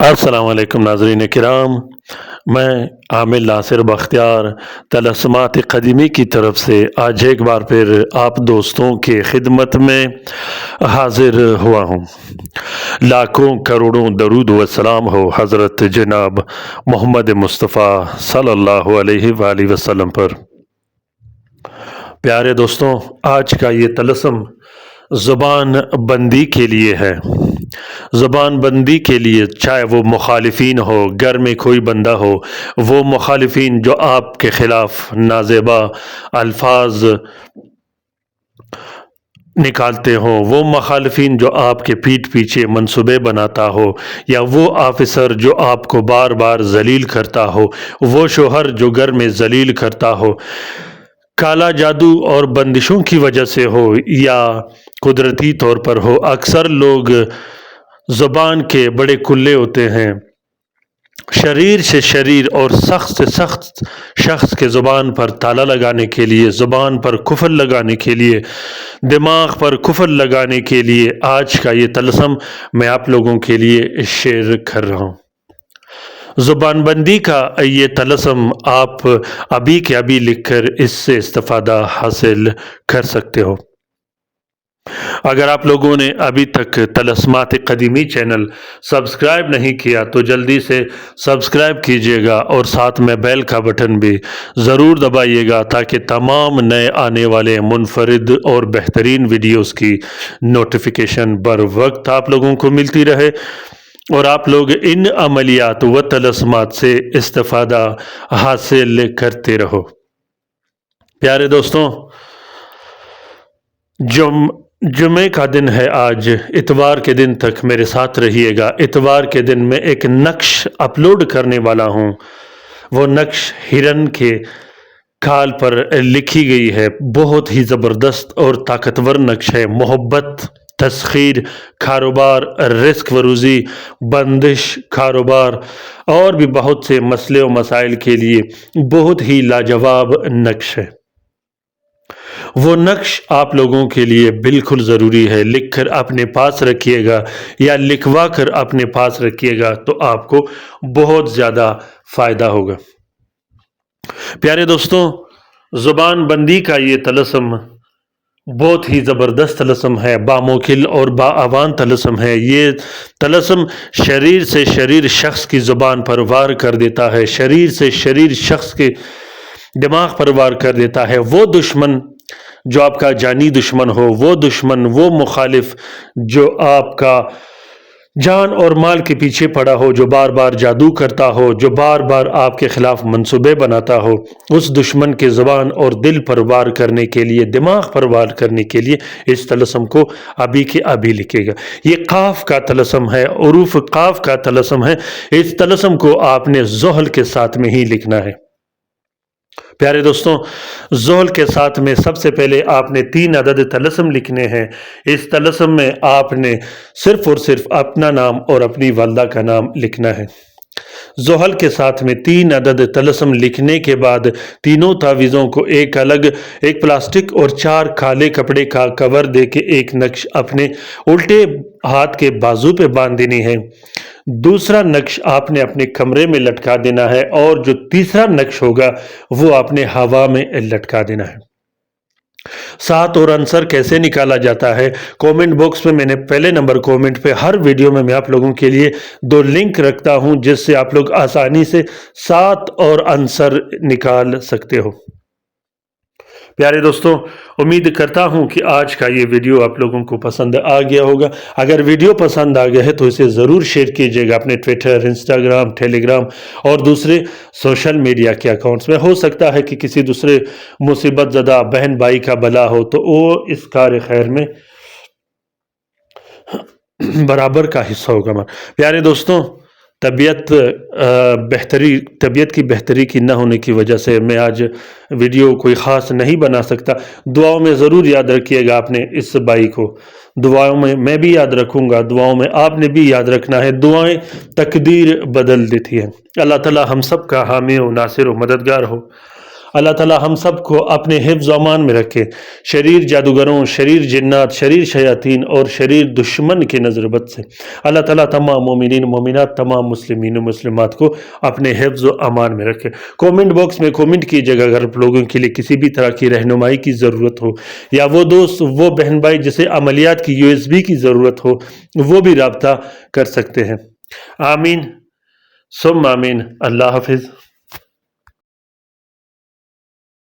अस्सलाम वालेकुम नाज़रीन किराम। मैं आमिर नासिर बख्तियार तलस्मात क़दीमी की तरफ से आज एक बार फिर आप दोस्तों के खिदमत में हाजिर हुआ हूँ। लाखों करोड़ों दरूद व सलाम हो हज़रत जनाब मोहम्मद मुस्तफ़ा सल्लल्लाहु अलैहि वसल्लम पर। प्यारे दोस्तों, आज का ये तलस्म ज़ुबान बंदी के लिए है। ज़ुबान बंदी के लिए, चाहे वो मुखालिफिन हो, घर में कोई बंदा हो, वो मुखालिफिन जो आपके ख़िलाफ़ नाज़ेबा अल्फाज निकालते हो, वो मुखालिफिन जो आपके पीठ पीछे मनसूबे बनाता हो, या वो ऑफ़िसर जो आपको बार बार जलील करता हो, वो शोहर जो घर में जलील करता हो, काला जादू और बंदिशों की वजह से हो या कुदरती तौर पर हो। अक्सर लोग ज़ुबान के बड़े कुल्ले होते हैं। शरीर से शरीर और सख्त से सख्त शख्स के ज़ुबान पर ताला लगाने के लिए, ज़ुबान पर कुफल लगाने के लिए, दिमाग पर कुफल लगाने के लिए आज का ये तलस्म मैं आप लोगों के लिए शेयर कर रहा हूँ। ज़ुबानबंदी का ये तलस्म आप अभी के अभी लिखकर इससे इस्तिफ़ादा हासिल कर सकते हो। अगर आप लोगों ने अभी तक तलस्मात क़दीमी चैनल सब्सक्राइब नहीं किया तो जल्दी से सब्सक्राइब कीजिएगा और साथ में बेल का बटन भी ज़रूर दबाइएगा ताकि तमाम नए आने वाले मुनफरिद और बेहतरीन वीडियोस की नोटिफिकेशन बर वक्त आप लोगों को मिलती रहे और आप लोग इन अमलियात व तलस्मात से इस्तिफ़ादा हासिल करते रहो। प्यारे दोस्तों, जुमे का दिन है आज। इतवार के दिन तक मेरे साथ रहिएगा। इतवार के दिन मैं एक नक्श अपलोड करने वाला हूँ। वो नक्श हिरन के खाल पर लिखी गई है। बहुत ही ज़बरदस्त और ताकतवर नक्श है। मोहब्बत, तस्खीर, कारोबार, रिस्क वरूज़ी, बंदिश, कारोबार और भी बहुत से मसले और मसाइल के लिए बहुत ही लाजवाब नक्श है। वो नक्श आप लोगों के लिए बिल्कुल ज़रूरी है। लिखकर अपने पास रखिएगा या लिखवा कर अपने पास रखिएगा तो आपको बहुत ज़्यादा फ़ायदा होगा। प्यारे दोस्तों, ज़ुबान बंदी का ये तलस्म बहुत ही ज़बरदस्त तलस्म है, बामोकिल और बाअवान तलस्म है। ये तलस्म शरीर से शरीर शख्स की ज़ुबान पर वार कर देता है, शरीर से शरीर शख्स के दिमाग पर वार कर देता है। वो दुश्मन जो आपका जानी दुश्मन हो, वो दुश्मन, वो मुखालिफ जो आपका जान और माल के पीछे पड़ा हो, जो बार बार जादू करता हो, जो बार बार आपके ख़िलाफ़ मंसूबे बनाता हो, उस दुश्मन के ज़बान और दिल पर वार करने के लिए, दिमाग पर वार करने के लिए इस तलस्म को अभी के अभी लिखेगा। ये काफ का तलस्म है, उरूफ काफ का तलस्म है। इस तलस्म को आपने ज़ोहल के साथ में ही लिखना है। प्यारे दोस्तों, ज़ोहल के साथ में सबसे पहले आपने 3 अदद तलस्म लिखने हैं। इस तलस्म में आपने सिर्फ़ और सिर्फ अपना नाम और अपनी वालदा का नाम लिखना है। ज़ोहल के साथ में 3 अदद तलस्म लिखने के बाद तीनों तावीज़ों को एक प्लास्टिक और 4 काले कपड़े का कवर दे के एक नक्श अपने उल्टे हाथ के बाजू पे बांध देनी है। दूसरा नक्श आपने अपने कमरे में लटका देना है और जो तीसरा नक्श होगा वो आपने हवा में लटका देना है। सात और आंसर कैसे निकाला जाता है, कमेंट बॉक्स में मैंने पहले नंबर कमेंट पे हर वीडियो में मैं आप लोगों के लिए 2 लिंक रखता हूं जिससे आप लोग आसानी से 7 और आंसर निकाल सकते हो। प्यारे दोस्तों, उम्मीद करता हूं कि आज का ये वीडियो आप लोगों को पसंद आ गया होगा। अगर वीडियो पसंद आ गया है तो इसे ज़रूर शेयर कीजिएगा अपने ट्विटर, इंस्टाग्राम, टेलीग्राम और दूसरे सोशल मीडिया के अकाउंट्स में। हो सकता है कि किसी दूसरे मुसीबत ज़दा बहन भाई का भला हो तो वो इस कार खैर में बराबर का हिस्सा होगा। प्यारे दोस्तों, तबीयत की बेहतरी की न होने की वजह से मैं आज वीडियो कोई ख़ास नहीं बना सकता। दुआओं में ज़रूर याद रखिएगा आपने इस भाई को। दुआओं में मैं भी याद रखूँगा, दुआओं में आपने भी याद रखना है। दुआएं तकदीर बदल देती हैं। अल्लाह ताला हम सब का हामी व नासिर व मददगार हो। اللہ تعالی ہم سب کو اپنے حفظ و امان میں رکھے، شریر جادوگروں، شریر جنات، شریر شیاطین اور شریر دشمن کے نظر بد سے اللہ تعالیٰ تمام مومنین مومنات، تمام مسلمین و مسلمات کو اپنے حفظ و امان میں رکھے۔ کومنٹ باکس میں کومنٹ کیجیے گا اگر آپ لوگوں کے لیے کسی بھی طرح کی رہنمائی کی ضرورت ہو، یا وہ دوست، وہ بہن بھائی جسے عملیات کی USB کی ضرورت ہو، وہ بھی رابطہ کر سکتے ہیں۔ آمین ثم آمین۔ اللہ حافظ۔